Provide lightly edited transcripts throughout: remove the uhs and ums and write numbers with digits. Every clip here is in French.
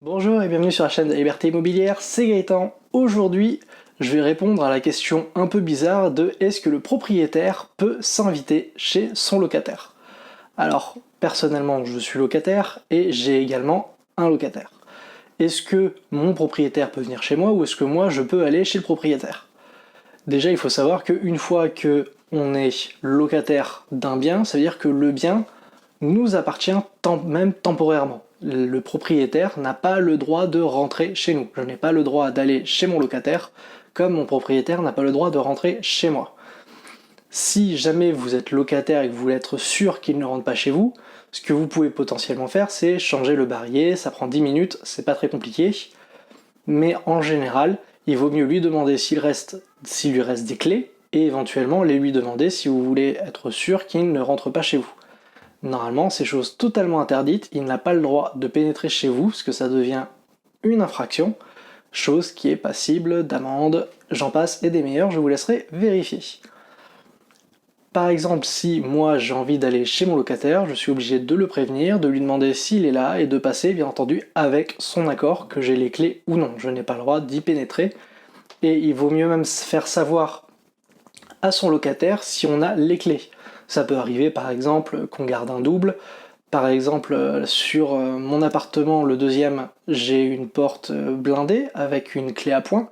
Bonjour et bienvenue sur la chaîne de la Liberté Immobilière, c'est Gaëtan. Aujourd'hui, je vais répondre à la question un peu bizarre de est-ce que le propriétaire peut s'inviter chez son locataire? Alors, personnellement, je suis locataire et j'ai également un locataire. Est-ce que mon propriétaire peut venir chez moi ou est-ce que moi je peux aller chez le propriétaire? Déjà, il faut savoir qu'une fois que on est locataire d'un bien, ça veut dire que le bien nous appartient même temporairement. Le propriétaire n'a pas le droit de rentrer chez nous. Je n'ai pas le droit d'aller chez mon locataire, comme mon propriétaire n'a pas le droit de rentrer chez moi. Si jamais vous êtes locataire et que vous voulez être sûr qu'il ne rentre pas chez vous, ce que vous pouvez potentiellement faire, c'est changer le barillet, ça prend 10 minutes, c'est pas très compliqué, mais en général, il vaut mieux lui demander s'il lui reste des clés, et éventuellement les lui demander si vous voulez être sûr qu'il ne rentre pas chez vous. Normalement, c'est chose totalement interdite, il n'a pas le droit de pénétrer chez vous, parce que ça devient une infraction, chose qui est passible d'amende, j'en passe et des meilleurs, je vous laisserai vérifier. Par exemple, si moi j'ai envie d'aller chez mon locataire, je suis obligé de le prévenir, de lui demander s'il est là, et de passer, bien entendu, avec son accord, que j'ai les clés ou non. Je n'ai pas le droit d'y pénétrer, et il vaut mieux même faire savoir à son locataire si on a les clés. Ça peut arriver par exemple qu'on garde un double. Par exemple, sur mon appartement, le deuxième, j'ai une porte blindée avec une clé à poing.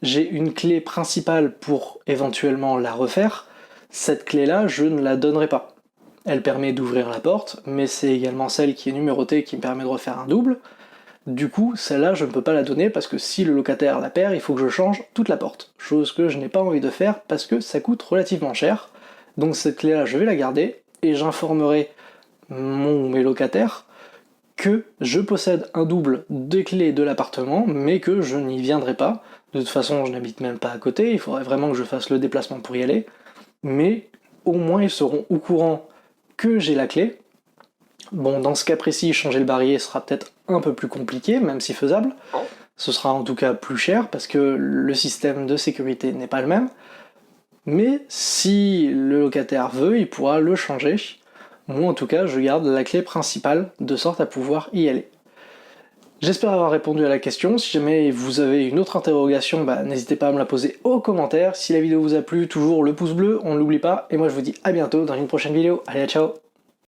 J'ai une clé principale pour éventuellement la refaire. Cette clé-là, je ne la donnerai pas. Elle permet d'ouvrir la porte, mais c'est également celle qui est numérotée qui me permet de refaire un double. Du coup, celle-là, je ne peux pas la donner parce que si le locataire la perd, il faut que je change toute la porte. Chose que je n'ai pas envie de faire parce que ça coûte relativement cher. Donc cette clé-là, je vais la garder et j'informerai mes locataires que je possède un double des clés de l'appartement, mais que je n'y viendrai pas. De toute façon, je n'habite même pas à côté, il faudrait vraiment que je fasse le déplacement pour y aller. Mais au moins, ils seront au courant que j'ai la clé. Bon, dans ce cas précis, changer le barillet sera peut-être un peu plus compliqué, même si faisable. Ce sera en tout cas plus cher parce que le système de sécurité n'est pas le même. Mais si le locataire veut, il pourra le changer. Moi, en tout cas, je garde la clé principale de sorte à pouvoir y aller. J'espère avoir répondu à la question. Si jamais vous avez une autre interrogation, n'hésitez pas à me la poser aux commentaires. Si la vidéo vous a plu, toujours le pouce bleu, on ne l'oublie pas. Et moi, je vous dis à bientôt dans une prochaine vidéo. Allez, ciao!